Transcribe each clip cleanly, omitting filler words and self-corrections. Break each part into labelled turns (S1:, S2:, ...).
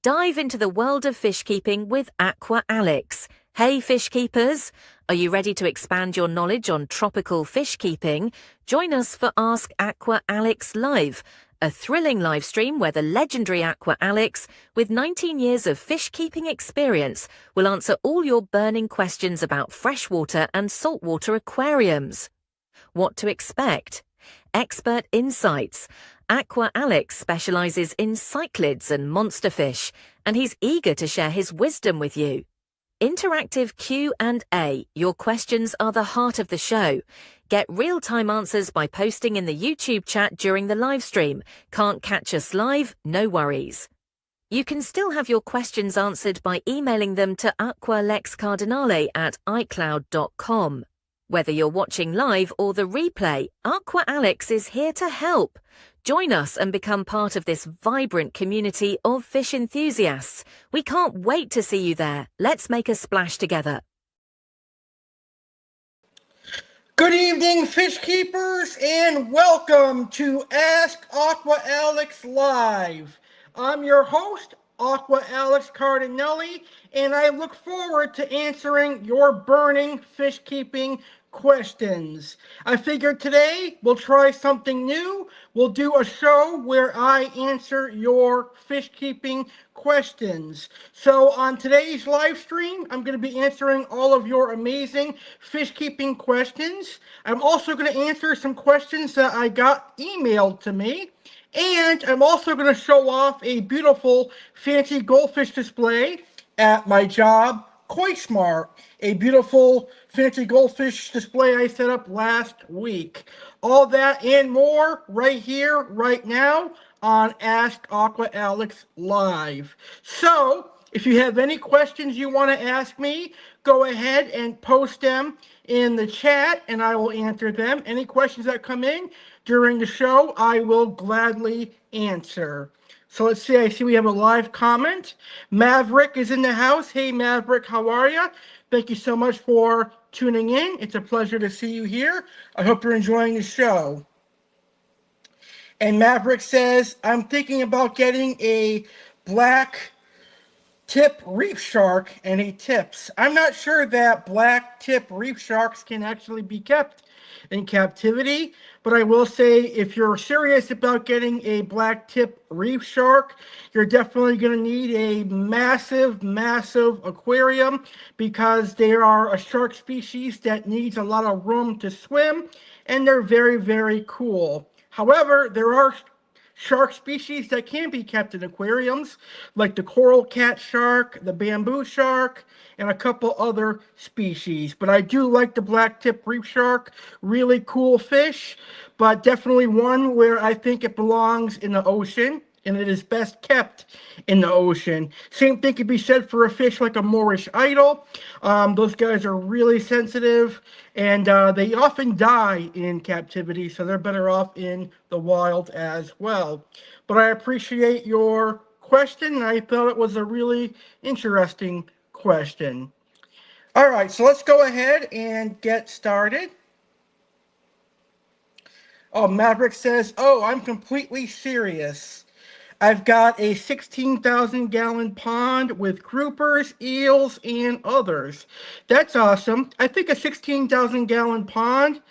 S1: Dive into the world of fish keeping with Aqua Alex. Hey fish keepers, are you ready to expand your knowledge on tropical fish keeping? Join us for Ask Aqua Alex Live, a thrilling live stream where the legendary Aqua Alex, with 19 years of fish keeping experience, will answer all your burning questions about freshwater and saltwater aquariums. What to expect? Expert insights. Aqua Alex specializes in cyclids and monster fish, and he's eager to share his wisdom with you. Interactive Q&A. Your questions are the heart of the show. Get real-time answers by posting in the YouTube chat during the live stream. Can't catch us live? No worries. You can still have your questions answered by emailing them to aqualexcardinale@icloud.com. Whether you're watching live or the replay, Aqua Alex is here to help. Join us and become part of this vibrant community of fish enthusiasts. We can't wait to see you there. Let's make a splash together.
S2: Good evening, fish keepers, and welcome to Ask Aqua Alex Live. I'm your host, Aqua Alex Cardinale, and I look forward to answering your burning fish keeping questions. I figured today we'll try something new. We'll do a show where I answer your fish keeping questions. So on today's live stream, I'm going to be answering all of your amazing fish keeping questions. I'm also going to answer some questions that I got emailed to me. And I'm also going to show off a beautiful fancy goldfish display at my job, Koi Smart, a beautiful fancy goldfish display I set up last week. All that and more right here, right now on Ask Aqua Alex Live. So, if you have any questions you want to ask me, go ahead and post them in the chat and I will answer them. Any questions that come in during the show, I will gladly answer. So let's see, I see we have a live comment. Maverick is in the house. Hey Maverick, how are you? Thank you so much for tuning in. It's a pleasure to see you here. I hope you're enjoying the show. And Maverick says, I'm thinking about getting a black tip reef shark. Any tips? I'm not sure that black tip reef sharks can actually be kept in captivity, but I will say if you're serious about getting a black tip reef shark, you're definitely going to need a massive aquarium because they are a shark species that needs a lot of room to swim, and they're very cool. However, there are shark species that can be kept in aquariums, like the coral cat shark, the bamboo shark, and a couple other species. But I do like the black tip reef shark. Really cool fish, but definitely one where I think it belongs in the ocean, and it is best kept in the ocean. Same thing could be said for a fish like a Moorish idol. Those guys are really sensitive, and they often die in captivity, so they're better off in the wild as well. But I appreciate your question, and I thought it was a really interesting question. All right, so let's go ahead and get started. Oh, Maverick says, oh, I'm completely serious. I've got a 16,000 gallon pond with groupers, eels, and others. That's awesome. I think a 16,000 gallon pond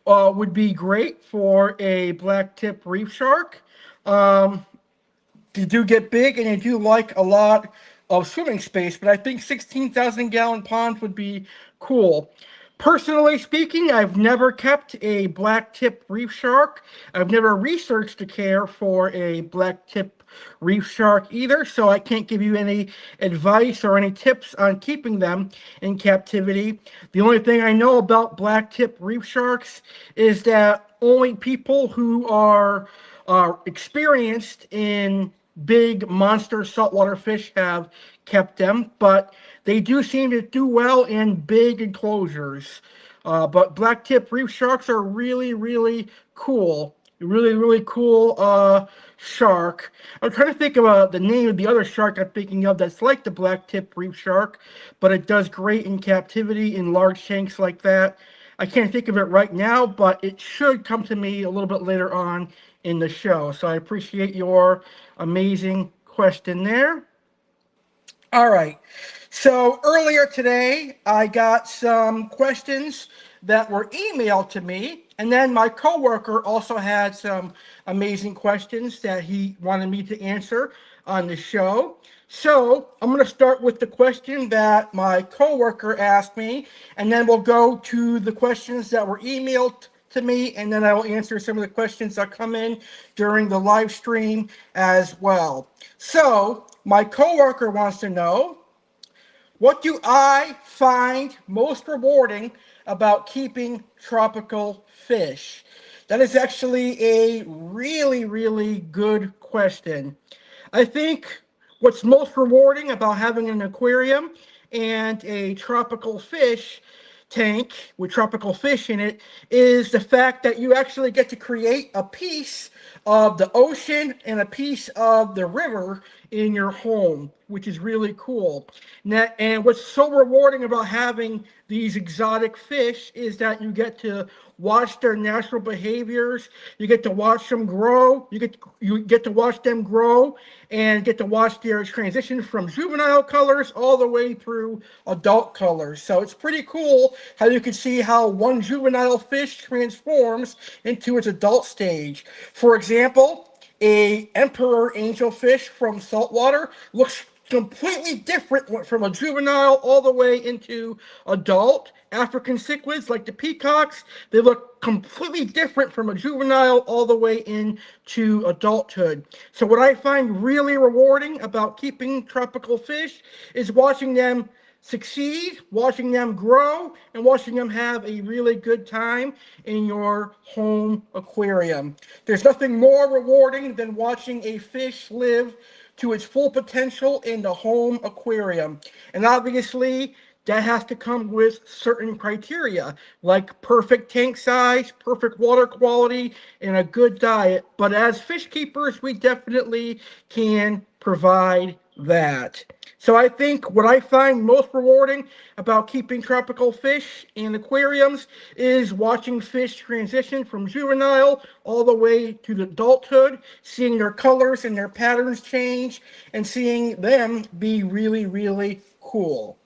S2: would be great for a black tip reef shark. They do get big and they do like a lot of swimming space, but I think 16,000 gallon ponds would be cool. Personally speaking, I've never kept a black tip reef shark. I've never researched the care for a black tip reef shark either, so I can't give you any advice or any tips on keeping them in captivity. The only thing I know about black tip reef sharks is that only people who are experienced in big monster saltwater fish have kept them, but they do seem to do well in big enclosures. But black tip reef sharks are really cool. Really cool shark. I'm trying to think of the name of the other shark I'm thinking of that's like the black tip reef shark, but it does great in captivity in large tanks like that. I can't think of it right now, but it should come to me a little bit later on in the show. So I appreciate your amazing question there. All right. So earlier today, I got some questions that were emailed to me, and then my coworker also had some amazing questions that he wanted me to answer on the show. So I'm going to start with the question that my coworker asked me, and then we'll go to the questions that were emailed to me, and then I will answer some of the questions that come in during the live stream as well. So my coworker wants to know, what do I find most rewarding about keeping tropical fish? That is actually a really, really good question. I think what's most rewarding about having an aquarium and a tropical fish tank with tropical fish in it is the fact that you actually get to create a piece of the ocean and a piece of the river in your home, which is really cool. And what's so rewarding about having these exotic fish is that you get to watch their natural behaviors. You get to watch them grow. You get to watch them grow and get to watch their transition from juvenile colors all the way through adult colors. So it's pretty cool how you can see how one juvenile fish transforms into its adult stage. For example, a emperor angelfish from saltwater looks completely different from a juvenile all the way into adult. African cichlids, like the peacocks, they look completely different from a juvenile all the way into adulthood. So what I find really rewarding about keeping tropical fish is watching them succeed, watching them grow, and watching them have a really good time in your home aquarium. There's nothing more rewarding than watching a fish live to its full potential in the home aquarium. And obviously, that has to come with certain criteria, like perfect tank size, perfect water quality, and a good diet. But as fish keepers, we definitely can provide that. So I think what I find most rewarding about keeping tropical fish in aquariums is watching fish transition from juvenile all the way to the adulthood, seeing their colors and their patterns change, and seeing them be really, really cool.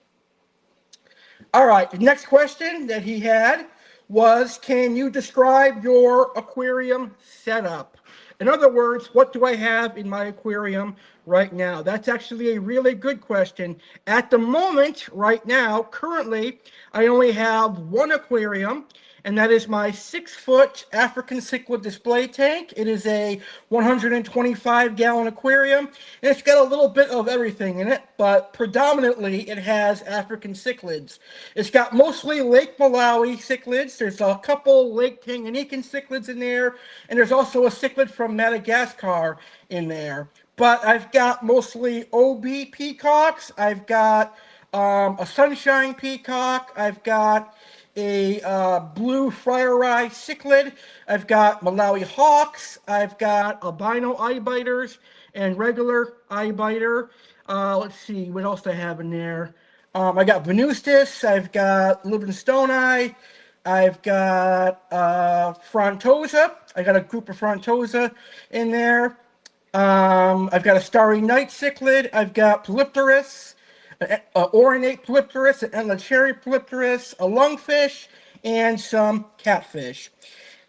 S2: All right, the next question that he had was, can you describe your aquarium setup? In other words, what do I have in my aquarium right now? That's actually a really good question. At the moment, right now, currently, I only have one aquarium, and that is my 6-foot African cichlid display tank. It is a 125-gallon aquarium, and it's got a little bit of everything in it, but predominantly it has African cichlids. It's got mostly Lake Malawi cichlids. There's a couple Lake Tanganyikan cichlids in there, and there's also a cichlid from Madagascar in there. But I've got mostly OB peacocks. I've got a sunshine peacock. I've got a blue friar eye cichlid. I've got Malawi hawks. I've got albino eye biters and regular eye biter. Let's see what else I have in there. I got Venustus. I've got Livingstoni. I've got Frontosa. I got a group of Frontosa in there. I've got a starry night cichlid. I've got Polypterus, Ornate Polypterus, an cherry Polypterus, a lungfish, and some catfish.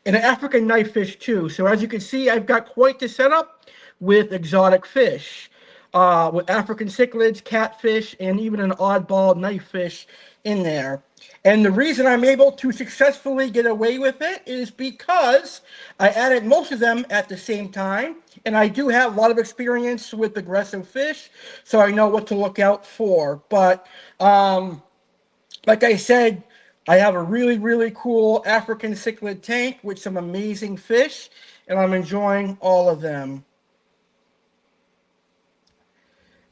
S2: And an African knifefish too. So as you can see, I've got quite the setup with exotic fish. With African cichlids, catfish, and even an oddball knifefish in there. And the reason I'm able to successfully get away with it is because I added most of them at the same time, and I do have a lot of experience with aggressive fish, so I know what to look out for. But like I said, I have a really, really cool African cichlid tank with some amazing fish, and I'm enjoying all of them.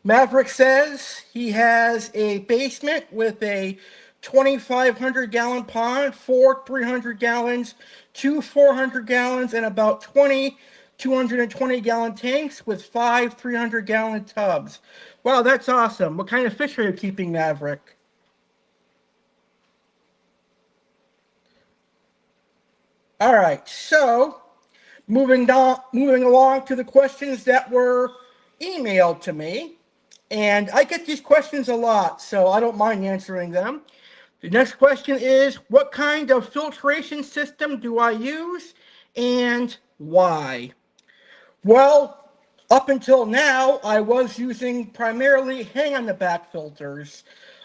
S2: Maverick says he has a basement with a 2,500-gallon pond, 4 300 gallons, 2 400 gallons, and about 20 220-gallon tanks with 5 300-gallon tubs. Wow, that's awesome. What kind of fish are you keeping, Maverick? All right, so moving along to the questions that were emailed to me. And I get these questions a lot, so I don't mind answering them. The next question is, what kind of filtration system do I use and why? Well, up until now, I was using primarily hang-on-the-back filters.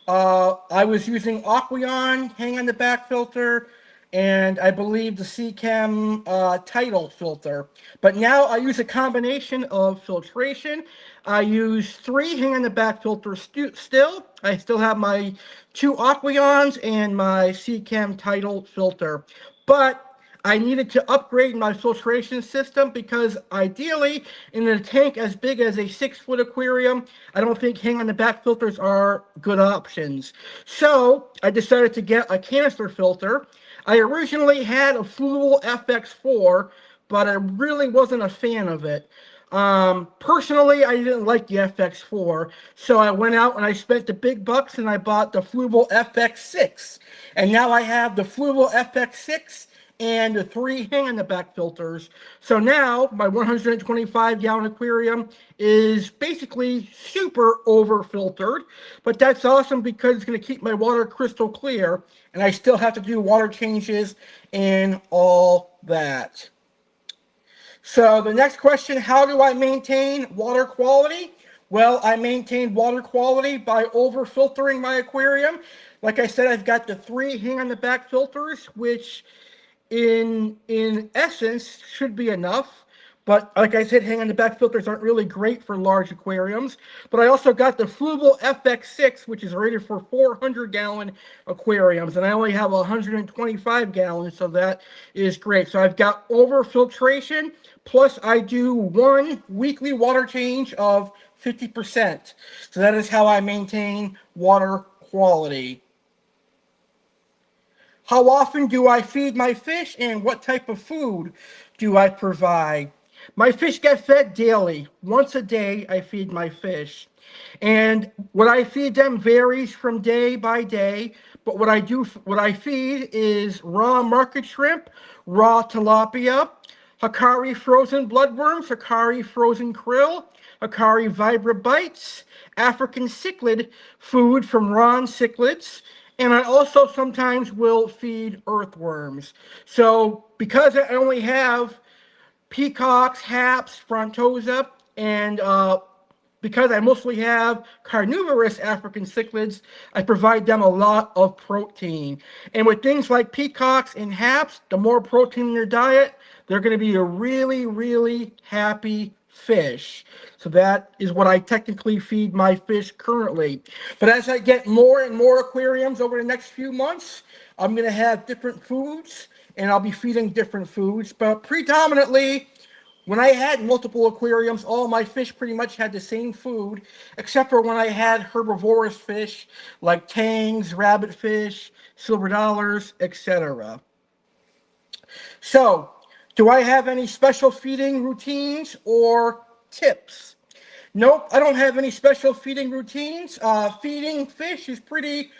S2: I was using Aquarium hang-on-the-back filter, and I believe the C-Chem Tidal filter. But now I use a combination of filtration. I use 3 hang-on-the-back filters still. I still have my 2 Aquariums and my C-Chem Tidal filter. But I needed to upgrade my filtration system because ideally, in a tank as big as a 6-foot aquarium, I don't think hang-on-the-back filters are good options. So I decided to get a canister filter. I originally had a Fluval FX4, but I really wasn't a fan of it. Personally, I didn't like the FX4, so I went out and I spent the big bucks and I bought the Fluval FX6. And now I have the Fluval FX6 and the 3 hang-on-the-back filters. So now my 125-gallon aquarium is basically super over-filtered, but that's awesome because it's going to keep my water crystal clear, and I still have to do water changes and all that. So the next question, how do I maintain water quality? Well, I maintain water quality by over-filtering my aquarium. Like I said, I've got the 3 hang-on-the-back filters, which in essence should be enough, but like I said, hang-on-the-back filters aren't really great for large aquariums. But I also got the Fluval FX6, which is rated for 400-gallon aquariums, and I only have 125 gallons, so that is great. So I've got over filtration, plus I do 1 weekly water change of 50%. So that is how I maintain water quality. How often do I feed my fish, and what type of food do I provide? My fish get fed daily. Once a day, I feed my fish. And what I feed them varies from day by day, but what I feed is raw market shrimp, raw tilapia, Hikari frozen bloodworms, Hikari frozen krill, Hikari vibra bites, African cichlid food from Ron cichlids, and I also sometimes will feed earthworms. So because I only have peacocks, haps, frontosa, and because I mostly have carnivorous African cichlids, I provide them a lot of protein. And with things like peacocks and haps, the more protein in their diet, they're going to be a really, really happy fish. So that is what I technically feed my fish currently. But as I get more and more aquariums over the next few months, I'm going to have different foods, and I'll be feeding different foods. But predominantly, when I had multiple aquariums, all my fish pretty much had the same food, except for when I had herbivorous fish like tangs, rabbitfish, silver dollars, etc. So, do I have any special feeding routines or tips? Nope, I don't have any special feeding routines. Feeding fish is pretty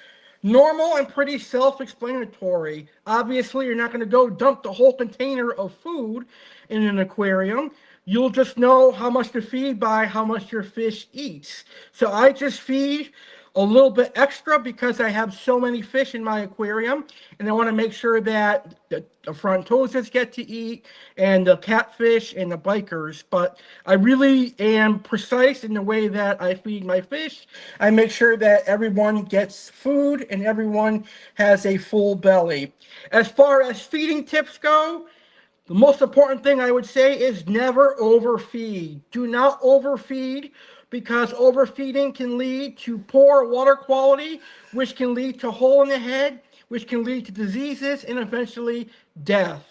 S2: normal and pretty self-explanatory. Obviously, you're not going to go dump the whole container of food in an aquarium. You'll just know how much to feed by how much your fish eats. So I just feed a little bit extra because I have so many fish in my aquarium, and I want to make sure that the frontosas get to eat, and the catfish and the bikers. But I really am precise in the way that I feed my fish. I make sure that everyone gets food and everyone has a full belly. As far as feeding tips go, the most important thing I would say is never overfeed. Do not overfeed, because overfeeding can lead to poor water quality, which can lead to hole in the head, which can lead to diseases and eventually death.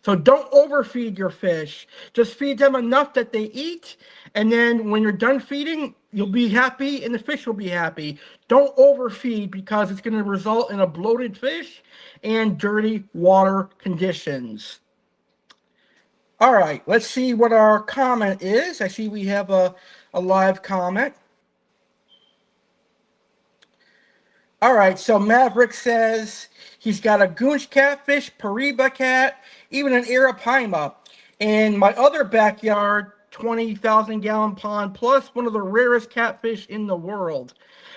S2: So don't overfeed your fish. Just feed them enough that they eat, and then when you're done feeding, you'll be happy and the fish will be happy. Don't overfeed, because it's going to result in a bloated fish and dirty water conditions. All right, let's see what our comment is. I see we have a live comment. All right, so Maverick says he's got a goonch catfish, Pariba cat, even an Arapaima. In my other backyard, 20,000 gallon pond, plus one of the rarest catfish in the world.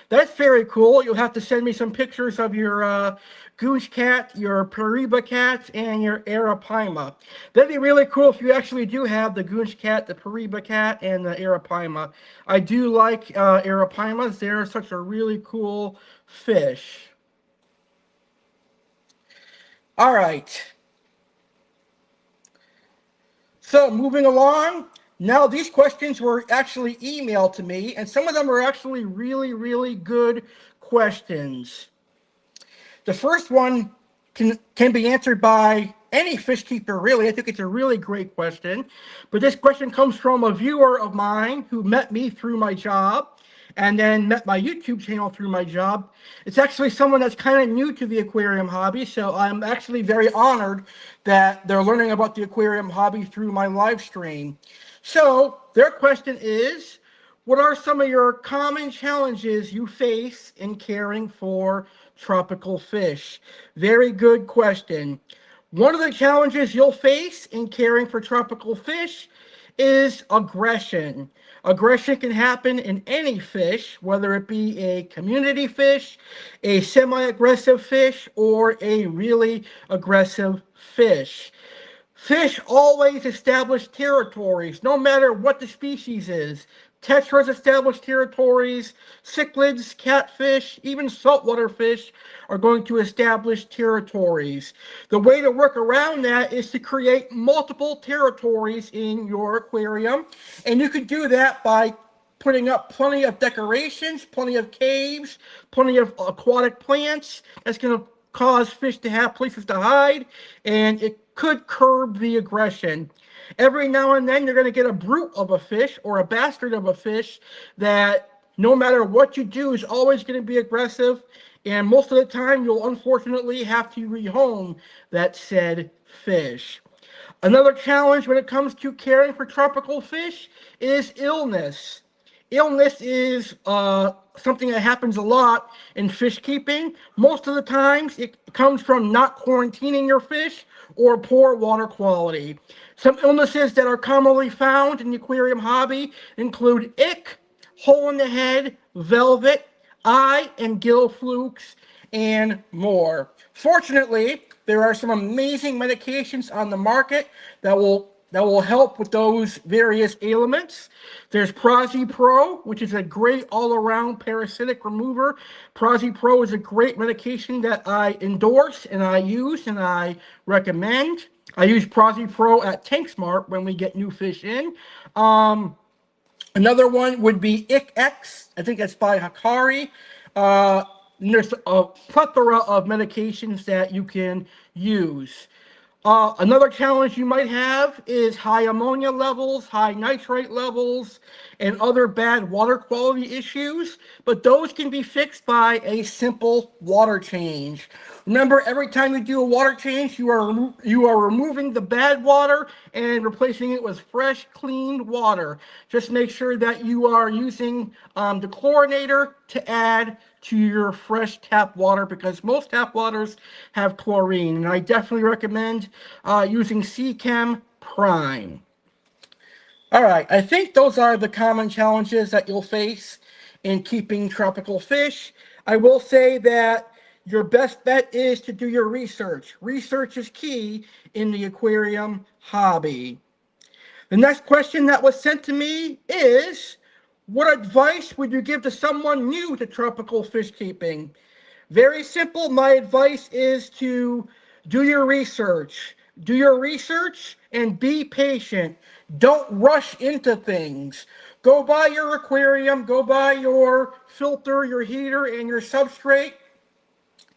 S2: That's very cool. You'll have to send me some pictures of your goose cat, your Pariba cats, and your Arapaima. That'd be really cool if you actually do have the goose cat, the Pariba cat, and the Arapaima. I do like Arapaimas. They're such a really cool fish. All right. So moving along, now these questions were actually emailed to me, and some of them are actually really, really good questions. The first one can be answered by any fish keeper, really. I think it's a really great question. But this question comes from a viewer of mine who met me through my job and then met my YouTube channel through my job. It's actually someone that's kind of new to the aquarium hobby, so I'm actually very honored that they're learning about the aquarium hobby through my live stream. So their question is, what are some of your common challenges you face in caring for tropical fish? Very good question. One of the challenges you'll face in caring for tropical fish is aggression. Aggression can happen in any fish, whether it be a community fish, a semi-aggressive fish, or a really aggressive fish. Fish always establish territories, no matter what the species is. Tetras establish territories, cichlids, catfish, even saltwater fish are going to establish territories. The way to work around that is to create multiple territories in your aquarium, and you can do that by putting up plenty of decorations, plenty of caves, plenty of aquatic plants. That's going to cause fish to have places to hide, and it could curb the aggression. Every now and then you're going to get a brute of a fish or a bastard of a fish that no matter what you do is always going to be aggressive, and most of the time you'll unfortunately have to rehome that said fish. Another challenge when it comes to caring for tropical fish is illness. Illness is something that happens a lot in fish keeping. Most of the times it comes from not quarantining your fish or poor water quality. Some illnesses that are commonly found in the aquarium hobby include ick, hole in the head, velvet, eye and gill flukes, and more. Fortunately, there are some amazing medications on the market that will help with those various ailments. There's Pro, which is a great all-around parasitic remover. Pro is a great medication that I endorse and I use and I recommend. I use Pro at TankSmart when we get new fish in. Another one would be ICX. I think that's by Hikari. There's a plethora of medications that you can use. Another challenge you might have is high ammonia levels, high nitrate levels, and other bad water quality issues, but those can be fixed by a simple water change. Remember, every time you do a water change, you are removing the bad water and replacing it with fresh, clean water. Just make sure that you are using the chlorinator to add to your fresh tap water, because most tap waters have chlorine, and I definitely recommend using C-Chem Prime. All right, I think those are the common challenges that you'll face in keeping tropical fish. I will say that your best bet is to do your research. Research is key in the aquarium hobby. The next question that was sent to me is, what advice would you give to someone new to tropical fish keeping? Very simple. My advice is to do your research. Do your research and be patient. Don't rush into things. Go buy your aquarium, go buy your filter, your heater, and your substrate,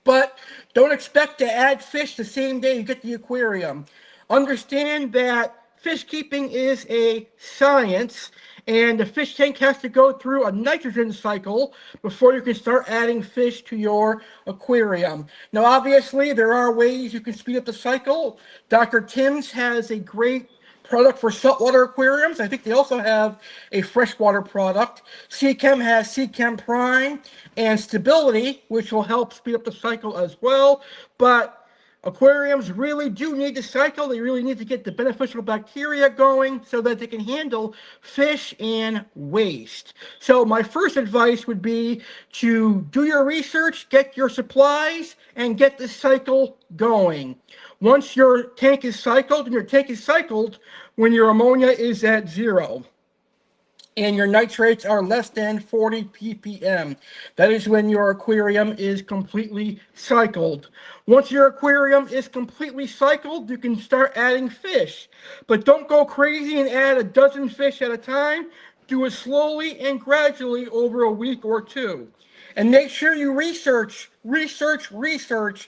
S2: but don't expect to add fish the same day you get the aquarium. Understand that fish keeping is a science, and the fish tank has to go through a nitrogen cycle before you can start adding fish to your aquarium. Now, obviously, there are ways you can speed up the cycle. Dr. Tim's has a great product for saltwater aquariums. I think they also have a freshwater product. C-Chem has C-Chem Prime and Stability, which will help speed up the cycle as well. But Aquariums really do need to cycle. They really need to get the beneficial bacteria going so that they can handle fish and waste. So my first advice would be to do your research, get your supplies, and get the cycle going. Once your tank is cycled, and your tank is cycled when your ammonia is at 0 and your nitrates are less than 40 ppm. That is when your aquarium is completely cycled. Once your aquarium is completely cycled, you can start adding fish. But don't go crazy and add a dozen fish at a time. Do it slowly and gradually over a week or two. And make sure you research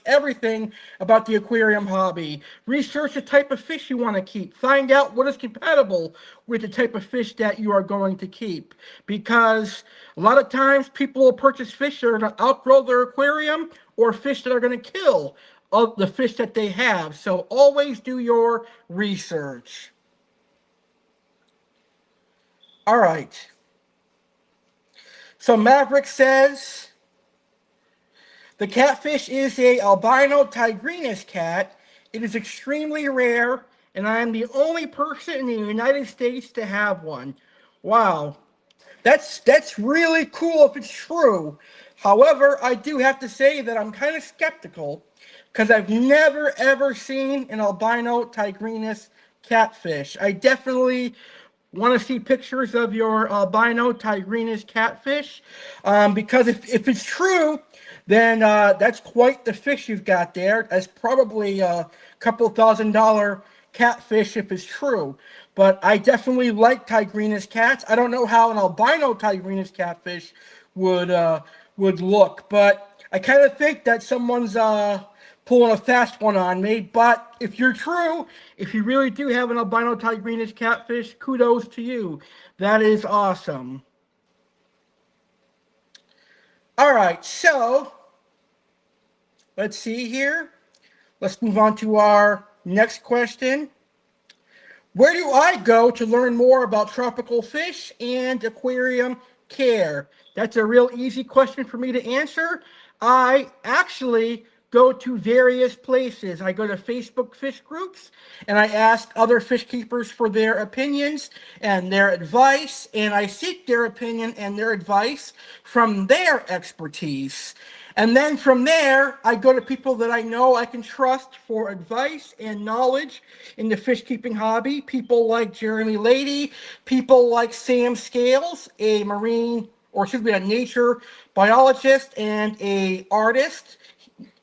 S2: everything about the aquarium hobby. Research the type of fish you want to keep. Find out what is compatible with the type of fish that you are going to keep. Because a lot of times people will purchase fish that are going to outgrow their aquarium or fish that are going to kill of the fish that they have. So always do your research. All right. So Maverick says, the catfish is a albino tigrinus cat. It is extremely rare, and I am the only person in the United States to have one. Wow. That's really cool if it's true. However, I do have to say that I'm kind of skeptical because I've never ever seen an albino tigrinus catfish. I definitely want to see pictures of your albino tigrinus catfish because if it's true, then that's quite the fish you've got there. That's probably a couple $1,000 catfish if it's true. But I definitely like tigrinus cats. I don't know how an albino tigrinus catfish would look, but I kind of think that someone's pulling a fast one on me. But if you're true, if you really do have an albino tigrinus catfish, kudos to you. That is awesome. All right, so let's see here. Let's move on to our next question. Where do I go to learn more about tropical fish and aquarium care? That's a real easy question for me to answer. I actually go to various places. I go to Facebook fish groups and I ask other fish keepers for their opinions and their advice, and I seek their opinion and their advice from their expertise. And then from there, I go to people that I know I can trust for advice and knowledge in the fish keeping hobby. People like Jeremy Lady, people like Sam Scales, a nature biologist and a artist.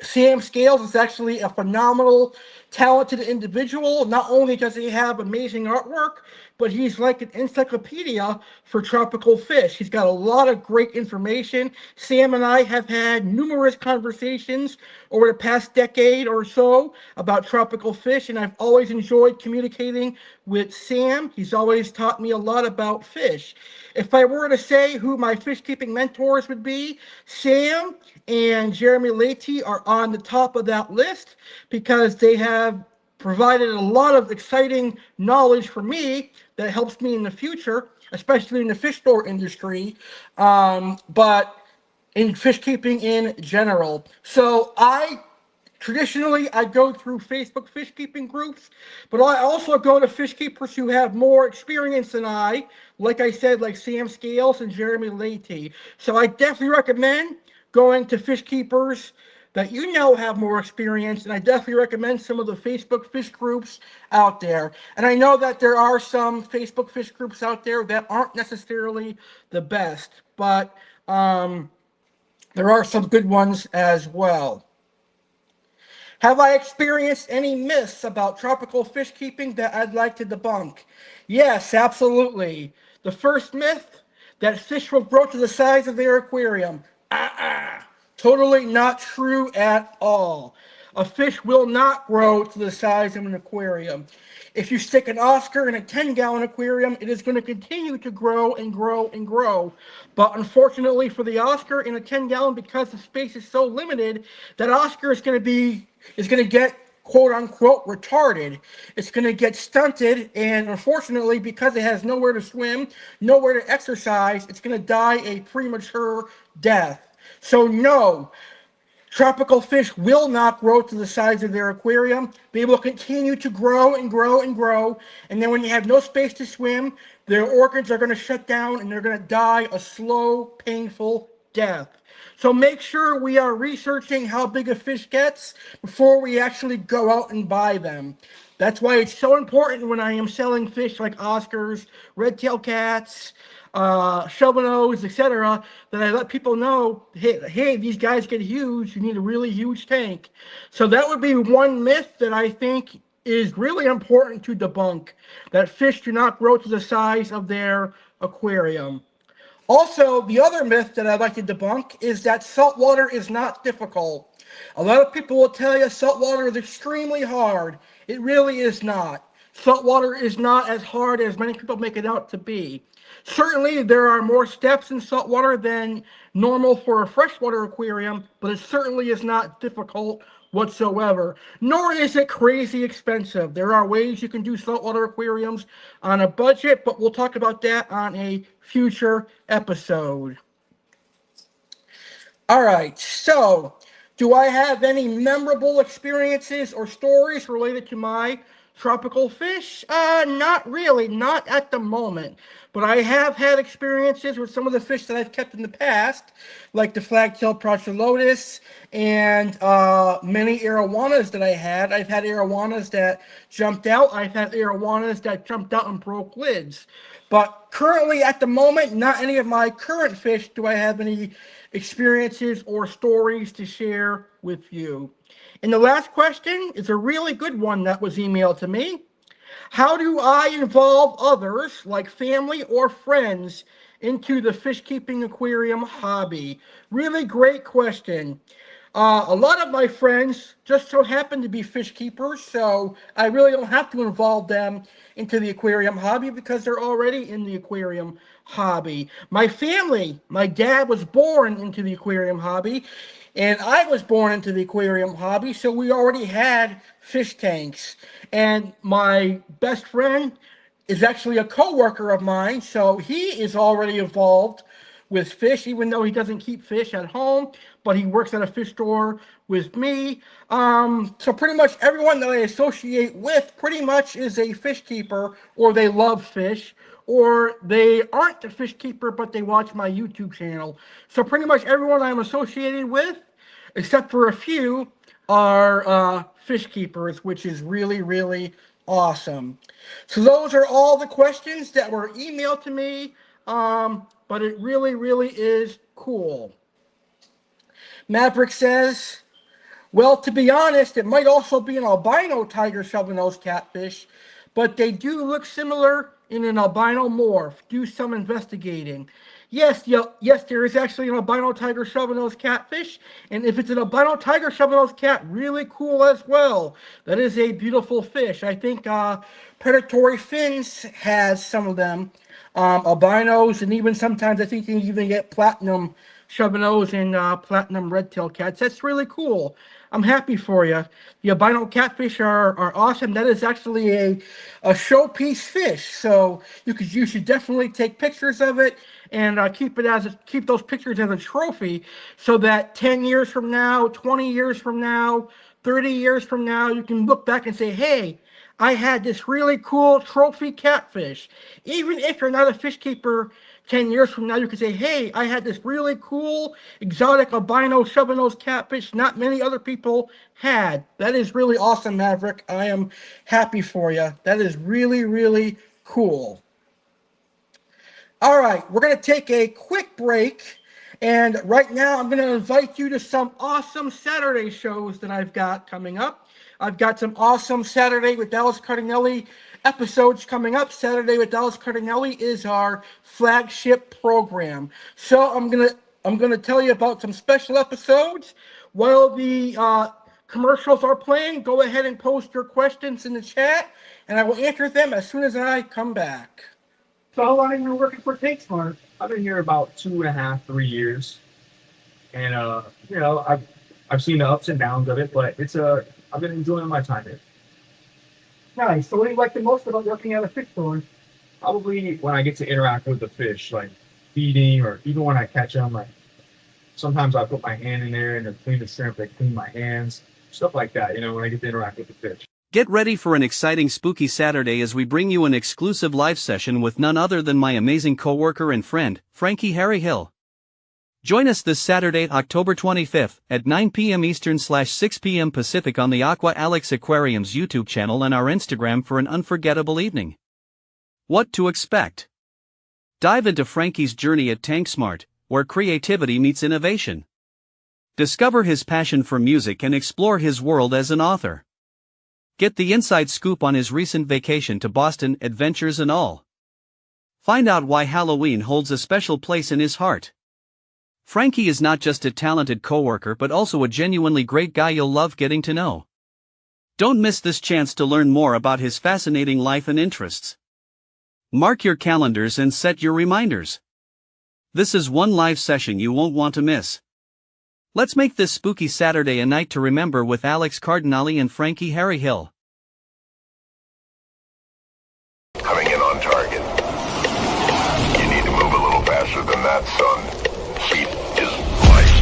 S2: Sam Scales is actually a phenomenal, talented individual. Not only does he have amazing artwork, but he's like an encyclopedia for tropical fish. He's got a lot of great information. Sam and I have had numerous conversations over the past decade or so about tropical fish, and I've always enjoyed communicating with Sam. He's always taught me a lot about fish. If I were to say who my fish keeping mentors would be, Sam and Jeremy Lady are on the top of that list because they have provided a lot of exciting knowledge for me that helps me in the future, especially in the fish store industry, but in fish keeping in general. So traditionally, I go through Facebook fish keeping groups, but I also go to fish keepers who have more experience than like I said, like Sam Scales and Jeremy Lady. So I definitely recommend going to fish keepers that you know have more experience, and I definitely recommend some of the Facebook fish groups out there. And I know that there are some Facebook fish groups out there that aren't necessarily the best, but there are some good ones as well. Have I experienced any myths about tropical fish keeping that I'd like to debunk? Yes, absolutely. The first myth, that fish will grow to the size of their aquarium. Totally not true at all. A fish will not grow to the size of an aquarium. If you stick an Oscar in a 10-gallon aquarium, it is going to continue to grow and grow and grow. But unfortunately for the Oscar in a 10-gallon, because the space is so limited, that Oscar is going to get quote unquote retarded. It's going to get stunted, and unfortunately, because it has nowhere to swim, nowhere to exercise, it's going to die a premature death. So no, Tropical fish will not grow to the size of their aquarium. They will continue to grow and grow and grow. And then when you have no space to swim, their organs are going to shut down and they're going to die a slow, painful death. So make sure we are researching how big a fish gets before we actually go out and buy them. That's why it's so important when I am selling fish like Oscars, red-tailed cats, shovel-nose, etc., that I let people know, hey, these guys get huge. You need a really huge tank. So that would be one myth that I think is really important to debunk, that fish do not grow to the size of their aquarium. Also, the other myth that I'd like to debunk is that saltwater is not difficult. A lot of people will tell you saltwater is extremely hard. It really is not. Saltwater is not as hard as many people make it out to be. Certainly, there are more steps in saltwater than normal for a freshwater aquarium, but it certainly is not difficult whatsoever, nor is it crazy expensive. There are ways you can do saltwater aquariums on a budget, but we'll talk about that on a future episode. All right, so do I have any memorable experiences or stories related to my tropical fish? Not really, not at the moment. But I have had experiences with some of the fish that I've kept in the past, like the flag-tailed Procelotus and many arowanas that I had. I've had arowanas that jumped out. I've had arowanas that jumped out and broke lids. But currently, at the moment, not any of my current fish do I have any experiences or stories to share with you. And the last question is a really good one that was emailed to me. How do I involve others, like family or friends, into the fish keeping aquarium hobby? Really great question. A lot of my friends just so happen to be fish keepers, so I really don't have to involve them into the aquarium hobby because they're already in the aquarium hobby. My family, my dad was born into the aquarium hobby, and I was born into the aquarium hobby, so we already had fish tanks. And my best friend is actually a co-worker of mine, so he is already involved with fish, even though he doesn't keep fish at home, but he works at a fish store with me. So pretty much everyone that I associate with pretty much is a fish keeper, or they love fish, or they aren't a fish keeper, but they watch my YouTube channel. So pretty much everyone I'm associated with, except for a few, are fish keepers, which is really, really awesome. So those are all the questions that were emailed to me, but it really, really is cool. Maverick says, well, to be honest, it might also be an albino tiger shovel-nosed catfish, but they do look similar in an albino morph. Do some investigating. Yes, there is actually an albino tiger shovel-nosed catfish, and if it's an albino tiger shovel-nosed cat, really cool as well. That is a beautiful fish. I think Predatory Fins has some of them, albinos, and even sometimes I think you can even get platinum shovel-nose and platinum red-tailed cats. That's really cool. I'm happy for you. The albino catfish are awesome. That is actually a showpiece fish, so you should definitely take pictures of it and keep those pictures as a trophy, so that 10 years from now, 20 years from now, 30 years from now, you can look back and say, hey, I had this really cool trophy catfish. Even if you're not a fish keeper, 10 years from now, you can say, hey, I had this really cool exotic albino shovel-nosed catfish not many other people had. That is really awesome, Maverick. I am happy for you. That is really, really cool. All right, we're going to take a quick break. And right now, I'm going to invite you to some awesome Saturday shows that I've got coming up. I've got some awesome Saturday with Dallas Cardinale episodes coming up. Saturday with Dallas Cardinale is our flagship program. So I'm gonna tell you about some special episodes. While the commercials are playing, go ahead and post your questions in the chat, and I will answer them as soon as I come back.
S3: So how long have you been working for TakeSmart? I've been here about 2.5, 3 years, and I've seen the ups and downs of it, but I've been enjoying my time here.
S2: Nice. So what do you like the most about working at a fish store?
S3: Probably when I get to interact with the fish, like feeding, or even when I catch them, like sometimes I put my hand in there and they clean the shrimp, they clean my hands, stuff like that, when I get to interact with the fish.
S4: Get ready for an exciting spooky Saturday as we bring you an exclusive live session with none other than my amazing coworker and friend, Frankie Harry Hill. Join us this Saturday, October 25th, at 9 p.m. Eastern/6 p.m. Pacific on the Aqua Alex Aquariums YouTube channel and our Instagram for an unforgettable evening. What to expect? Dive into Frankie's journey at TankSmart, where creativity meets innovation. Discover his passion for music and explore his world as an author. Get the inside scoop on his recent vacation to Boston, adventures and all. Find out why Halloween holds a special place in his heart. Frankie is not just a talented coworker but also a genuinely great guy you'll love getting to know. Don't miss this chance to learn more about his fascinating life and interests. Mark your calendars and set your reminders. This is one live session you won't want to miss. Let's make this spooky Saturday a night to remember with Alex CARDINALE and Frankie Harry Hill.
S5: Coming in on target. You need to move a little faster than that, son. Speed is life.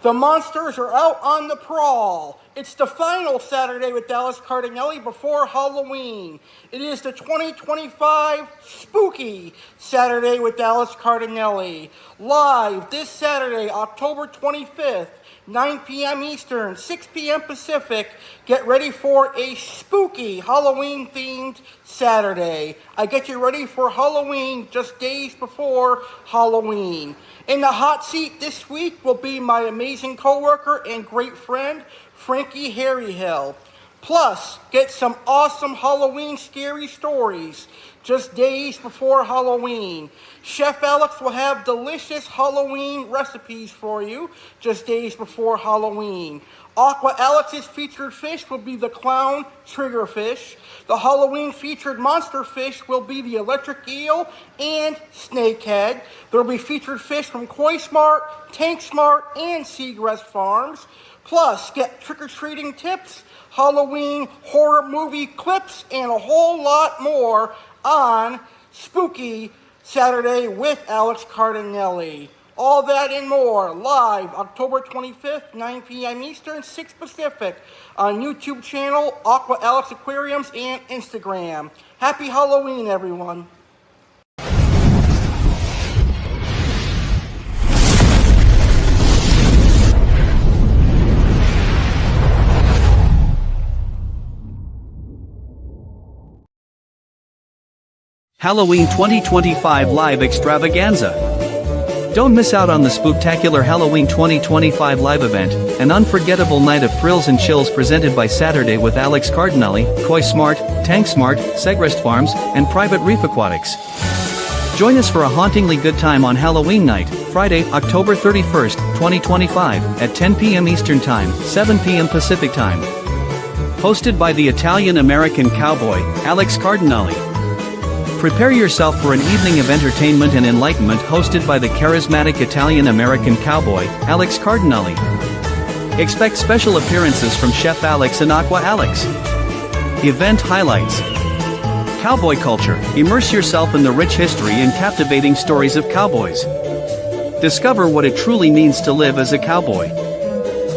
S2: The monsters are out on the prowl. It's the final Saturday with Alex CARDINALE before Halloween. It is the 2025 Spooky Saturday with Alex CARDINALE. Live this Saturday, October 25th, 9 p.m. Eastern, 6 p.m. Pacific. Get ready for a spooky Halloween-themed Saturday. I get you ready for Halloween just days before Halloween. In the hot seat this week will be my amazing coworker and great friend, Frankie Harry Hill. Plus, get some awesome Halloween scary stories just days before Halloween. Chef Alex will have delicious Halloween recipes for you just days before Halloween. Aqua Alex's featured fish will be the clown triggerfish. The Halloween featured monster fish will be the electric eel and snakehead. There will be featured fish from KoiSmart, TankSmart, and Segrest Farms. Plus, get trick-or-treating tips, Halloween horror movie clips, and a whole lot more on Spooky Saturday with Alex CARDINALE. All that and more, live October 25th, 9 p.m. Eastern, 6 Pacific, on YouTube channel, Aqua Alex Aquariums, and Instagram. Happy Halloween, everyone.
S4: Halloween 2025 Live Extravaganza. Don't miss out on the spooktacular Halloween 2025 live event, an unforgettable night of thrills and chills presented by Saturday with Alex CARDINALE, KoiSmart, TankSmart, Segrest Farms, and Private Reef Aquatics. Join us for a hauntingly good time on Halloween night, Friday, October 31st, 2025, at 10 p.m. Eastern Time, 7 p.m. Pacific Time. Hosted by the Italian-American cowboy, Alex CARDINALE. Prepare yourself for an evening of entertainment and enlightenment hosted by the charismatic Italian-American cowboy, Alex CARDINALE. Expect special appearances from Chef Alex and Aqua Alex. Event highlights. Cowboy culture. Immerse yourself in the rich history and captivating stories of cowboys. Discover what it truly means to live as a cowboy.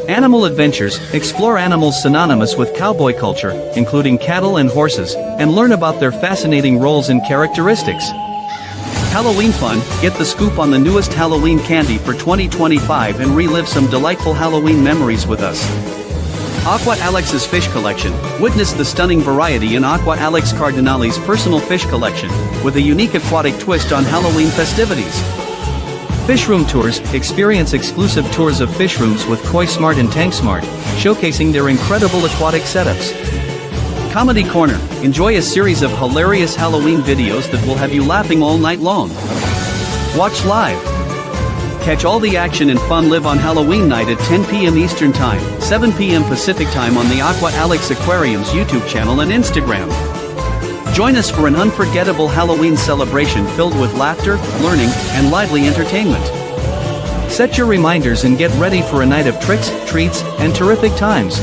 S4: Animal adventures. Explore animals synonymous with cowboy culture, including cattle and horses, and learn about their fascinating roles and characteristics. Halloween fun. Get the scoop on the newest Halloween candy for 2025 and relive some delightful Halloween memories with us. Aqua Alex's fish collection. Witness the stunning variety in Aqua Alex CARDINALE's personal fish collection, with a unique aquatic twist on Halloween festivities. Fish room tours. Experience exclusive tours of fish rooms with KoiSmart and TankSmart, showcasing their incredible aquatic setups. Comedy Corner. Enjoy a series of hilarious Halloween videos that will have you laughing all night long. Watch live. Catch all the action and fun live on Halloween night at 10 p.m. Eastern Time, 7 p.m. Pacific Time on the Aqua Alex Aquariums YouTube channel and Instagram. Join us for an unforgettable Halloween celebration filled with laughter, learning, and lively entertainment. Set your reminders and get ready for a night of tricks, treats, and terrific times.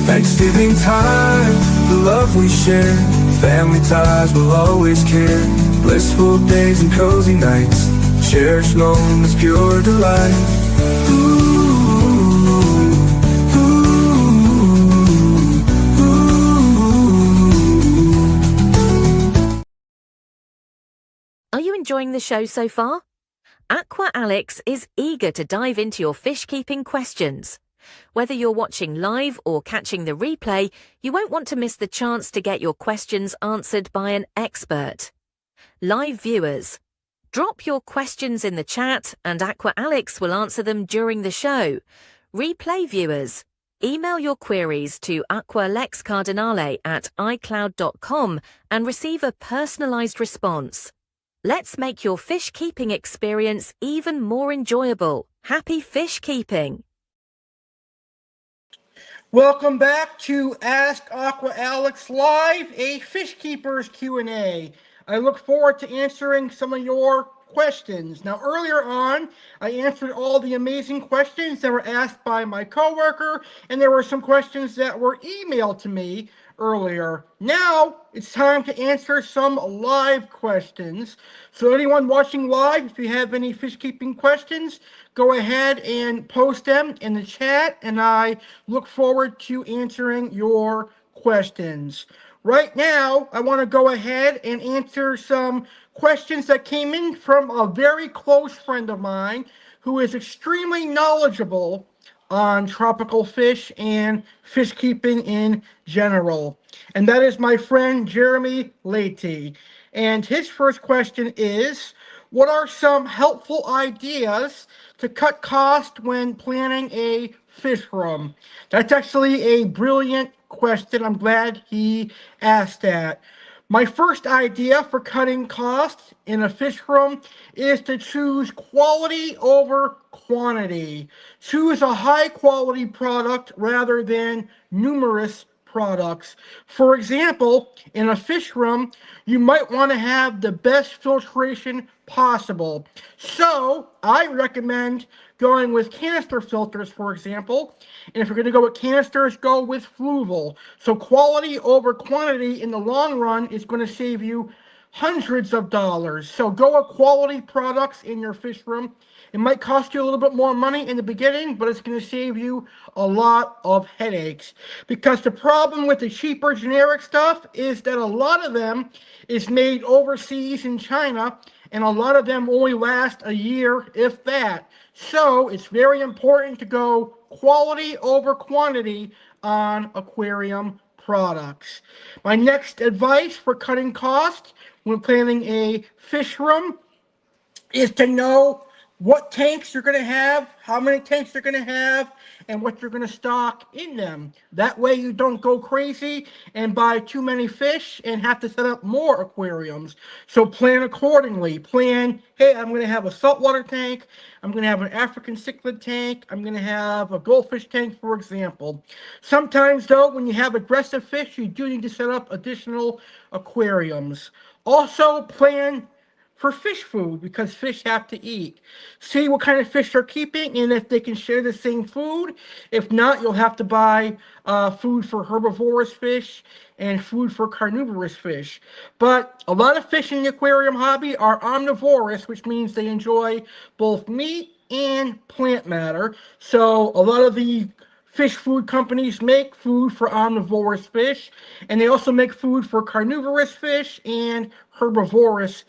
S6: Thanksgiving time, the love we share, family ties will always care. Blissful days and cozy nights, cherished moments, pure delight.
S1: Are you enjoying the show so far? Aqua Alex is eager to dive into your fish keeping questions. Whether you're watching live or catching the replay, you won't want to miss the chance to get your questions answered by an expert. Live viewers, drop your questions in the chat and Aqua Alex will answer them during the show. Replay viewers, email your queries to aqualexcardinale@icloud.com and receive a personalized response. Let's make your fish keeping experience even more enjoyable. Happy fish keeping!
S2: Welcome back to Ask Aqua Alex Live, a fish keeper's Q&A. I look forward to answering some of your questions. Now, earlier on, I answered all the amazing questions that were asked by my coworker, and there were some questions that were emailed to me earlier. Now, it's time to answer some live questions. So anyone watching live, if you have any fish keeping questions, go ahead and post them in the chat, and I look forward to answering your questions. Right now, I want to go ahead and answer some questions that came in from a very close friend of mine who is extremely knowledgeable on tropical fish and fish keeping in general. And that is my friend Jeremy Leite. And his first question is, what are some helpful ideas to cut cost when planning a fish room? That's actually a brilliant question. I'm glad he asked that. My first idea for cutting costs in a fish room is to choose quality over quantity. Choose a high quality product rather than numerous products. For example, in a fish room, you might want to have the best filtration possible. So I recommend going with canister filters, for example. And if you're going to go with canisters, go with Fluval. So quality over quantity in the long run is going to save you hundreds of dollars. So go with quality products in your fish room. It might cost you a little bit more money in the beginning, but it's going to save you a lot of headaches. Because the problem with the cheaper generic stuff is that a lot of them is made overseas in China, and a lot of them only last a year, if that. So it's very important to go quality over quantity on aquarium products. My next advice for cutting costs when planning a fish room is to know what tanks you're going to have, how many tanks you're going to have, and what you're going to stock in them. That way you don't go crazy and buy too many fish and have to set up more aquariums. So plan accordingly. Plan, hey, I'm going to have a saltwater tank, I'm going to have an African cichlid tank, I'm going to have a goldfish tank, for example. Sometimes, though, when you have aggressive fish, you do need to set up additional aquariums. Also, plan for fish food, because fish have to eat. See what kind of fish they're keeping and if they can share the same food. If not, you'll have to buy food for herbivorous fish and food for carnivorous fish. But a lot of fish in the aquarium hobby are omnivorous, which means they enjoy both meat and plant matter. So a lot of the fish food companies make food for omnivorous fish, and they also make food for carnivorous fish and herbivorous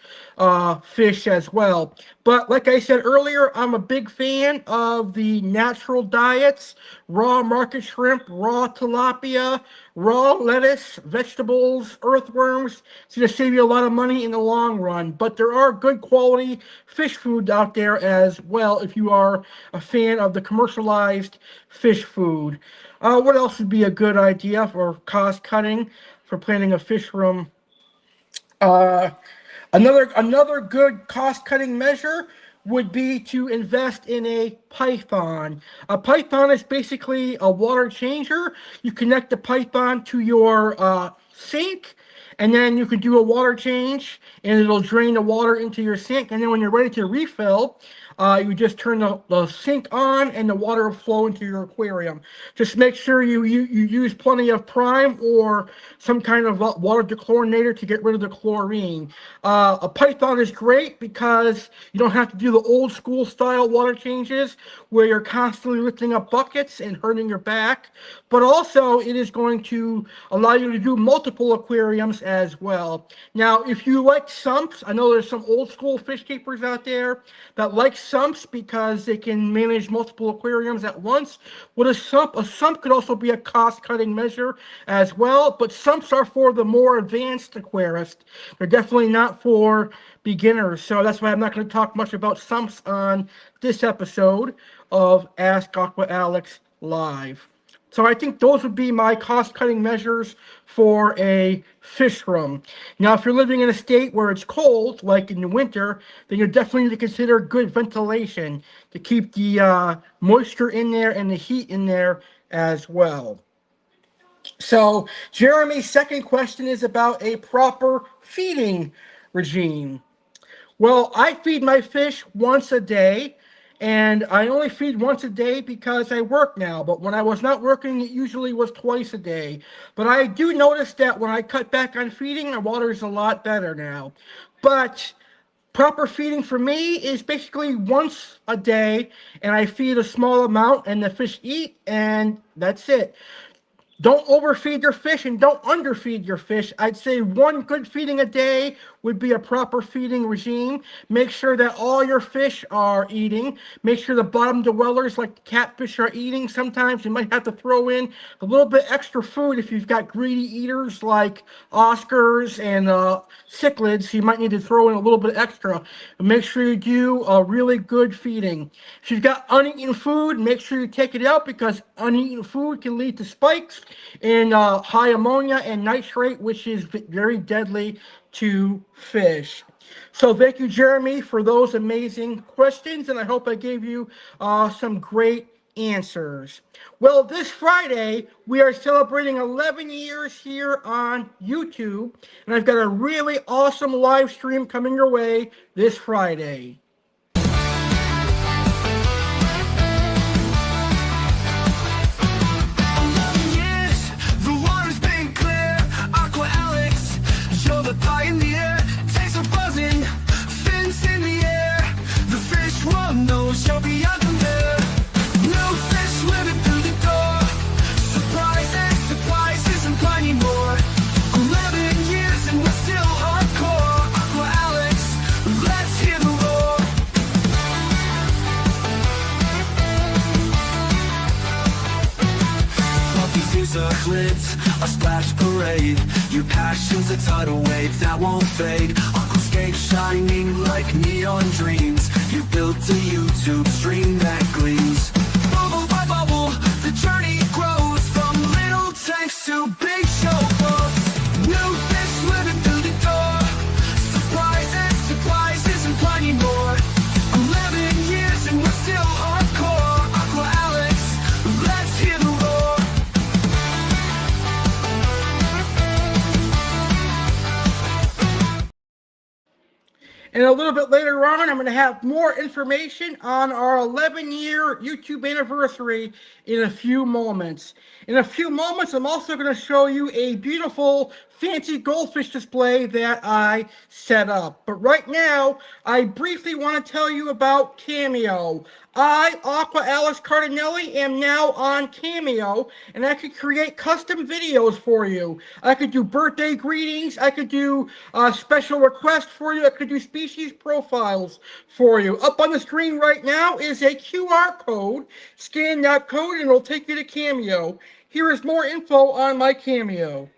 S2: fish as well. But like I said earlier, I'm a big fan of the natural diets: raw market shrimp, raw tilapia, raw lettuce, vegetables, earthworms. It's going to save you a lot of money in the long run. But there are good quality fish food out there as well if you are a fan of the commercialized fish food. What else would be a good idea for cost cutting for planning a fish room? Another good cost-cutting measure would be to invest in a python. A python is basically a water changer. You connect the python to your sink, and then you can do a water change, and it'll drain the water into your sink. And then when you're ready to refill, you just turn the sink on, and the water will flow into your aquarium. Just make sure you use plenty of prime or some kind of water dechlorinator to get rid of the chlorine. A python is great because you don't have to do the old school style water changes where you're constantly lifting up buckets and hurting your back, but also it is going to allow you to do multiple aquariums as well. Now, if you like sumps, I know there's some old school fish keepers out there that like sumps because they can manage multiple aquariums at once. With a sump could also be a cost-cutting measure as well, but sumps are for the more advanced aquarists. They're definitely not for beginners, so that's why I'm not going to talk much about sumps on this episode of Ask Aqua Alex Live. So I think those would be my cost-cutting measures for a fish room. Now, if you're living in a state where it's cold, like in the winter, then you definitely need to consider good ventilation to keep the moisture in there and the heat in there as well. So Jeremy's second question is about a proper feeding regime. Well, I feed my fish once a day, and I only feed once a day because I work now. But when I was not working, it usually was twice a day. But I do notice that when I cut back on feeding, the water is a lot better now. But proper feeding for me is basically once a day, and I feed a small amount, and the fish eat, and that's it. Don't overfeed your fish and don't underfeed your fish. I'd say one good feeding a day would be a proper feeding regime. Make sure that all your fish are eating. Make sure the bottom dwellers like catfish are eating. Sometimes you might have to throw in a little bit extra food if you've got greedy eaters like Oscars and cichlids. You might need to throw in a little bit extra. And make sure you do a really good feeding. If you've got uneaten food, make sure you take it out because uneaten food can lead to spikes in high ammonia and nitrate, which is very deadly to fish. So thank you, Jeremy, for those amazing questions, and I hope I gave you some great answers. Well, this Friday, we are celebrating 11 years here on YouTube, and I've got a really awesome live stream coming your way this Friday.
S6: The pioneer takes a buzzing, fins in the air. The fish world knows you're beyond compare. New fish living through the door. Surprises, surprises, and plenty more. 11 years and we're still hardcore. Aqua Alex, let's hear the roar. Fluffy cichlids, a splash parade. Your passion's a tidal wave that won't fade. Aquascape shining like neon dreams. You built a YouTube stream that gleams. Bubble by bubble, the journey grows. From little tanks to big show boats. New fish living through the door. Surprises, surprises, and plenty more. 11 years and we're still hardcore. Aqua Alex, let's hear the roar.
S2: And a little bit later on, I'm going to have more information on our 11-year YouTube anniversary in a few moments. In a few moments, I'm also going to show you a beautiful fancy goldfish display that I set up. But right now, I briefly want to tell you about Cameo. I, Aqua Alex Cardinale, am now on Cameo, and I could create custom videos for you. I could do birthday greetings, I could do special requests for you, I could do species profiles for you. Up on the screen right now is a QR code. Scan that code and it'll take you to Cameo. Here is more info on my Cameo.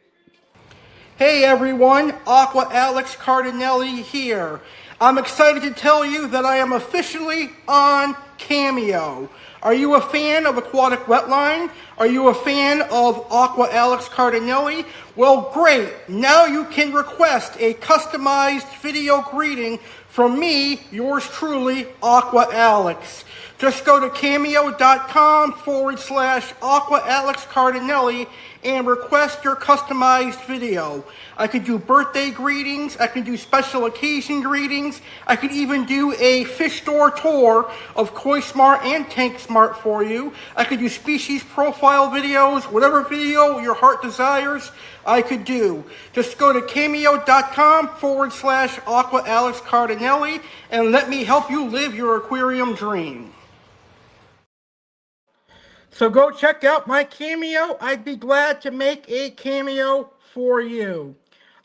S2: Hey everyone, Aqua Alex Cardinale here. I'm excited to tell you that I am officially on Cameo. Are you a fan of Aquatic Wetline? Are you a fan of Aqua Alex Cardinale? Well, great. Now you can request a customized video greeting from me, yours truly, Aqua Alex. Just go to cameo.com/Aqua Alex Cardinale and request your customized video. I could do birthday greetings, I could do special occasion greetings, I could even do a fish store tour of Koi Smart and Tank Smart for you. I could do species profile videos, whatever video your heart desires, I could do. Just go to cameo.com/Aqua Alex Cardinale and let me help you live your aquarium dream. So go check out my Cameo. I'd be glad to make a cameo for you.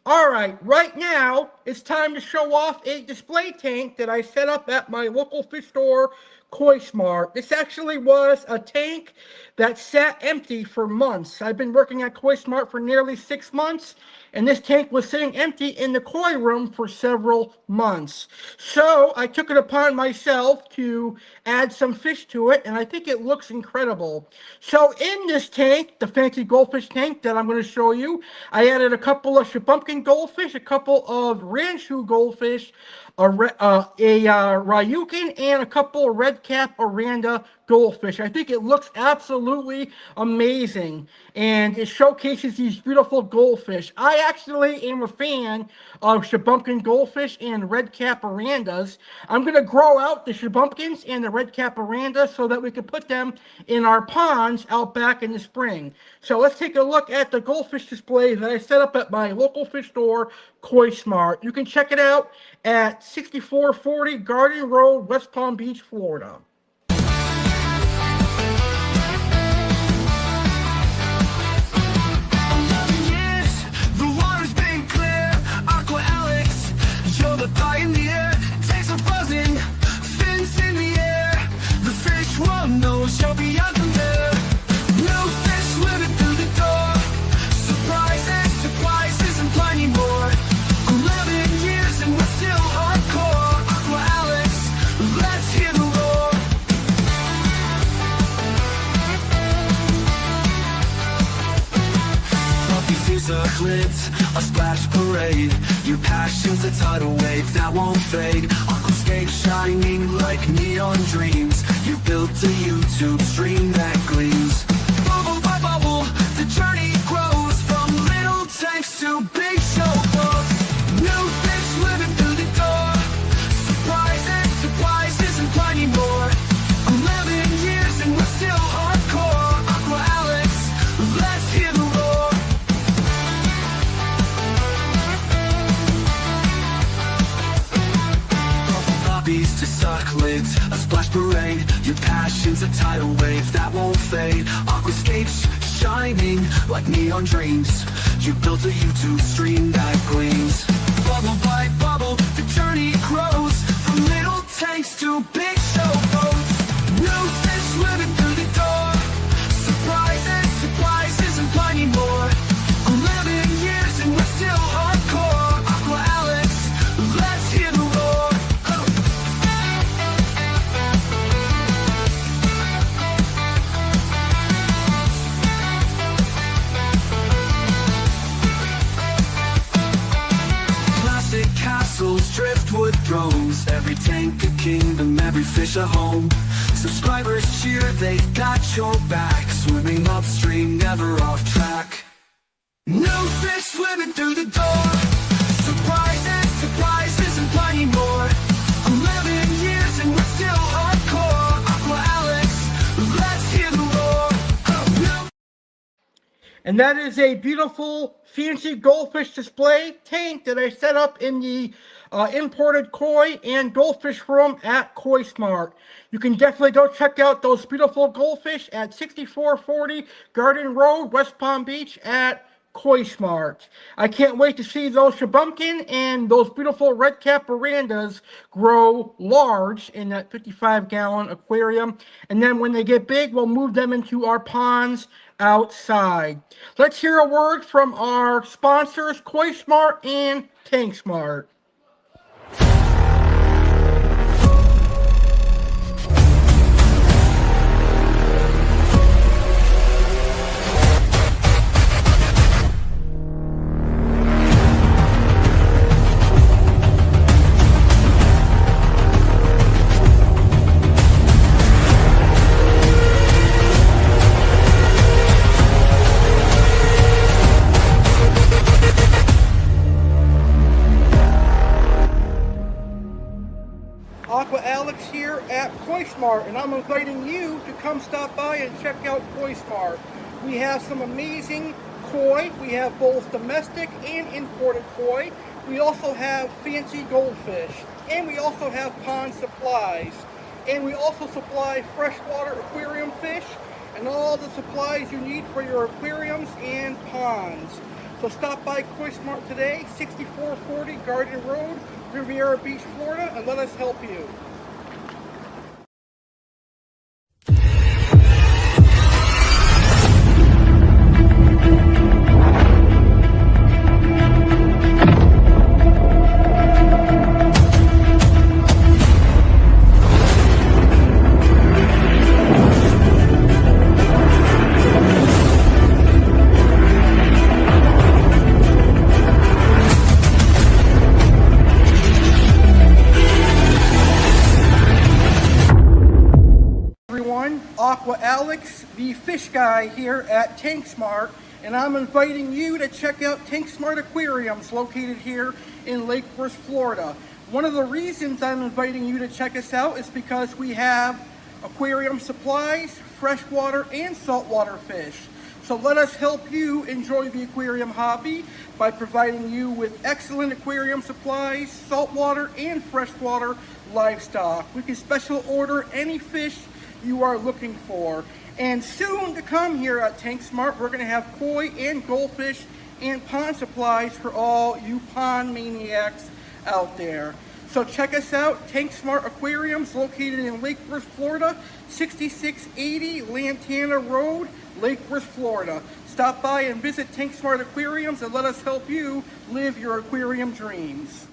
S2: Alright, right now it's time to show off a display tank that I set up at my local fish store, Koi Smart. This actually was a tank that sat empty for months. I've been working at Koi Smart for nearly 6 months, and this tank was sitting empty in the koi room for several months. So I took it upon myself to add some fish to it, and I think it looks incredible. So in this tank, the fancy goldfish tank that I'm going to show you, I added a couple of Shabumpkin goldfish, a couple of Ranchu goldfish, a Ryukin, and a couple of red cap Oranda goldfish. I think it looks absolutely amazing, and it showcases these beautiful goldfish. I actually am a fan of Shabumpkin goldfish and red cap Orandas. I'm going to grow out the Shabumpkins and the red cap Oranda so that we can put them in our ponds out back in the spring. So let's take a look at the goldfish display that I set up at my local fish store, Koi Smart. You can check it out at 6440 Garden Road, West Palm Beach, Florida.
S6: The pioneer, takes a buzzing, fins in the air. The fish world knows you'll be out there. New fish swimming through the door. Surprises, surprises, and plenty more. 11 years and we're still hardcore. Aqua Alex, let's hear the roar. Fluffy seas are clipped, a splash parade. Your passion's a tidal wave that won't fade. Aquascape shining like neon dreams. You built a YouTube stream that gleams. Bubble by bubble, the journey grows. From little tanks to big showboats. New fish swimming through the door. Surprises, surprises, and plenty more. 11 years and we're still hardcore. Aqua Alex, let's hear the roar. Bees to sucklets, a splash parade. Your passion's a tidal wave that won't fade. Aquascapes shining like neon dreams. You built a YouTube stream that gleams. Bubble by bubble, the journey grows. From little tanks to big showboats. New fish swimming through the door. Surprises, surprises, and plenty more. 11 years and we're still hardcore. Aqua Alex, let's hear the roar. Driftwood drones, every tank a kingdom, every fish a home. Subscribers cheer, they've got your back. Swimming upstream, never off track. New fish swimming through the door. Surprises, surprises, and plenty more. 11 years and we're still hardcore. Aqua Alex, let's hear the roar.
S2: And that is a beautiful, fancy goldfish display tank that I set up in the imported koi and goldfish room at Koi Smart. You can definitely go check out those beautiful goldfish at 6440 Garden Road, West Palm Beach at Koi Smart. I can't wait to see those Shabumpkin and those beautiful red cap Orandas grow large in that 55-gallon aquarium. And then when they get big, we'll move them into our ponds outside. Let's hear a word from our sponsors, Koi Smart and Tank Smart. Aqua Alex here at Koi Smart, and I'm inviting you to come stop by and check out Koi Smart. We have some amazing koi. We have both domestic and imported koi. We also have fancy goldfish, and we also have pond supplies. And we also supply freshwater aquarium fish and all the supplies you need for your aquariums and ponds. So stop by Koi Smart today, 6440 Garden Road, Riviera Beach, Florida, and let us help you. Aqua Alex, the fish guy here at Tank Smart, and I'm inviting you to check out Tank Smart Aquariums located here in Lake Worth, Florida. One of the reasons I'm inviting you to check us out is because we have aquarium supplies, freshwater and saltwater fish. So let us help you enjoy the aquarium hobby by providing you with excellent aquarium supplies, saltwater and freshwater livestock. We can special order any fish you are looking for. And soon to come here at Tank Smart, we're going to have koi and goldfish and pond supplies for all you pond maniacs out there. So check us out, Tank Smart Aquariums, located in Lake Worth, Florida, 6680 Lantana Road, Lake Worth, Florida. Stop by and visit Tank Smart Aquariums and let us help you live your aquarium dreams.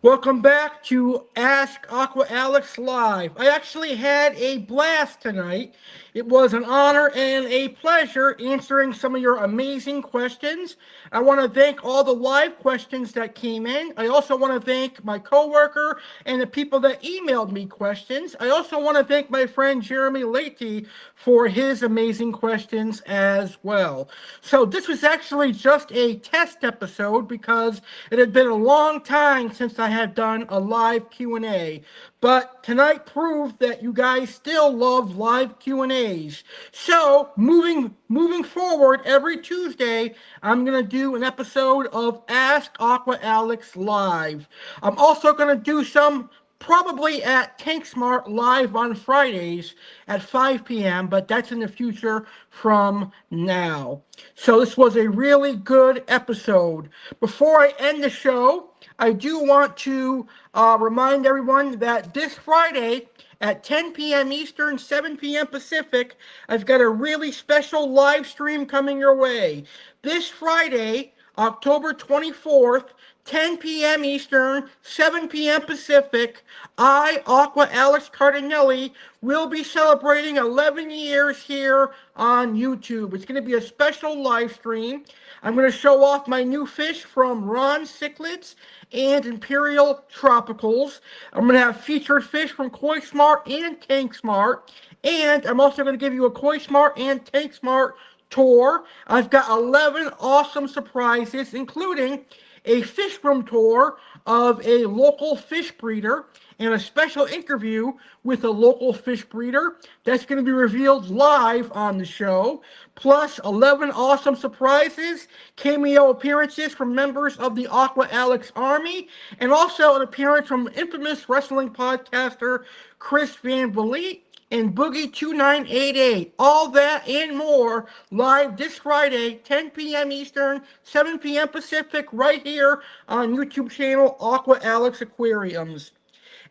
S2: Welcome back to Ask Aqua Alex Live. I actually had a blast tonight. It was an honor and a pleasure answering some of your amazing questions. I want to thank all the live questions that came in. I also want to thank my coworker and the people that emailed me questions. I also want to thank my friend Jeremy Leite for his amazing questions as well. So this was actually just a test episode because it had been a long time since I had done a live Q&A. But tonight proved that you guys still love live Q&As. So moving forward, every Tuesday, I'm going to do an episode of Ask Aqua Alex Live. I'm also going to do some probably at Tank Smart live on Fridays at 5 p.m., but that's in the future from now. So this was a really good episode. Before I end the show, I do want to remind everyone that this Friday at 10 p.m. Eastern, 7 p.m. Pacific, I've got a really special live stream coming your way. This Friday, October 24th, 10 p.m. Eastern, 7 p.m. Pacific, I, Aqua Alex Cardinale, will be celebrating 11 years here on YouTube. It's going to be a special live stream. I'm going to show off my new fish from Ron Cichlids and Imperial Tropicals. I'm going to have featured fish from Koi Smart and Tank Smart. And I'm also going to give you a Koi Smart and Tank Smart tour. I've got 11 awesome surprises, including a fish room tour of a local fish breeder and a special interview with a local fish breeder that's going to be revealed live on the show, plus 11 awesome surprises, cameo appearances from members of the Aqua Alex Army, and also an appearance from infamous wrestling podcaster Chris Van Vliet and Boogie 2988. All that and more live this Friday, 10 p.m. Eastern, 7 p.m. Pacific, right here on YouTube channel Aqua Alex Aquariums.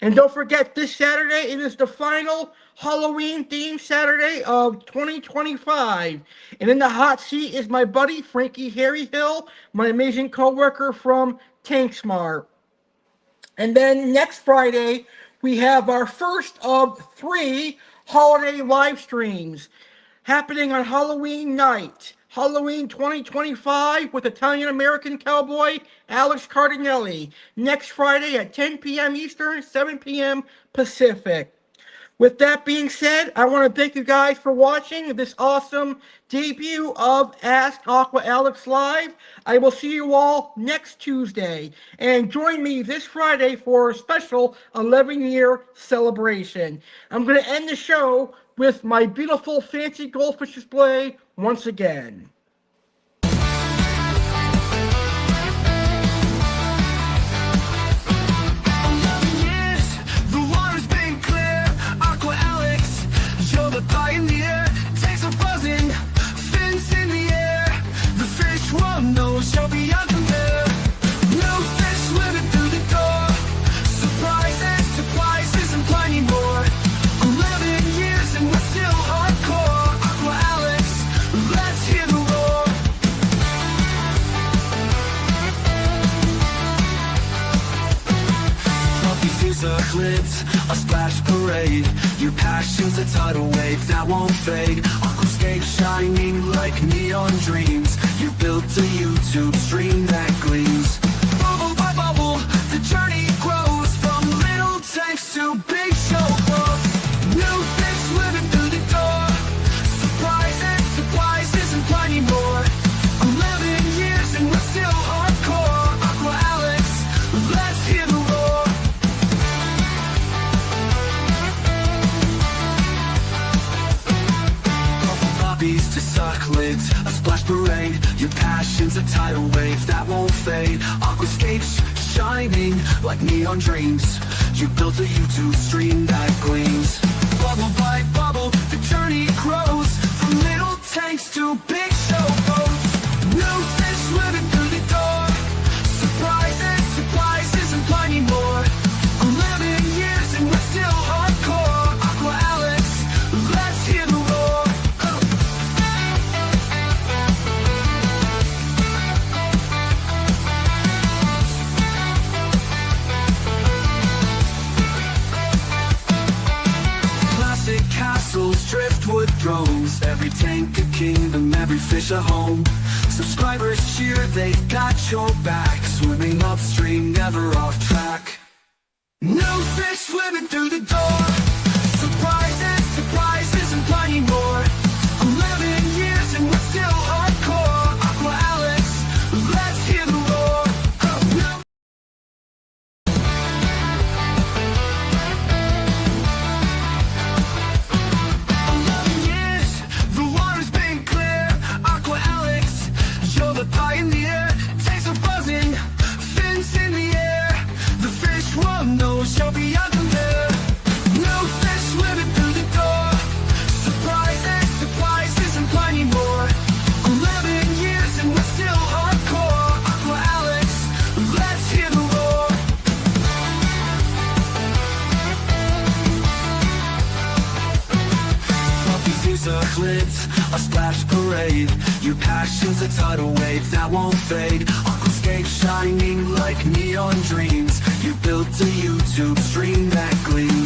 S2: And don't forget, this Saturday, it is the final Halloween-themed Saturday of 2025. And in the hot seat is my buddy, Frankie Harry Hill, my amazing coworker from Tank Smart. And then next Friday, we have our first of 3 holiday live streams happening on Halloween night. Halloween 2025 with Italian-American cowboy Alex Cardinale. Next Friday at 10 p.m. Eastern, 7 p.m. Pacific. With that being said, I want to thank you guys for watching this awesome debut of Ask Aqua Alex Live. I will see you all next Tuesday. And join me this Friday for a special 11-year celebration. I'm going to end the show with my beautiful fancy goldfish display once again.
S6: The pioneer takes a buzzing, fins in the air. The fish world knows you're beyond compare. New fish swimming through the door. Surprises, surprises, and plenty more. 11 years and we're still hardcore. Aqua Alex, let's hear the roar. Fluffy seas are clipped, a splash parade. Your passion's a tidal wave that won't fade. Aquascape shining like neon dreams. You built a YouTube stream that gleams. Bubble by bubble, the journey grows. From little tanks to big showboats. New fish swimming through the door. Surprises, surprises, and plenty more. 11 years and we're still hardcore. Aqua Alex, let's hear the roar. To succulents, a splash parade. Your passion's a tidal wave that won't fade. Aquascapes shining like neon dreams. You built a YouTube stream that gleams. Bubble by bubble, the journey grows. From little tanks to big showboats. New fish swimming through the door. Surprises, surprises, and plenty more. 11 years and we're still hardcore. Aqua Alex, let's hear the roar. Castles, driftwood thrones, every tank a kingdom, every fish a home. Subscribers cheer, they've got your back. Swimming upstream, never off track. New fish swimming through the door. Surprises, surprises, and plenty more. 11 years and we're still hardcore. Aqua Alex, let's hear the roar. The pioneer takes a buzzing, fins in the air. The fish world knows you're beyond compare. New fish swimming through the door. Surprises, surprises, and plenty more. 11 years and we're still hardcore. Aqua Alex, let's hear the roar. Fluffy seas are clipped, a splash parade. Your passion's a tidal wave that won't fade. Aquascape shining like neon dreams. You built a YouTube stream that gleams.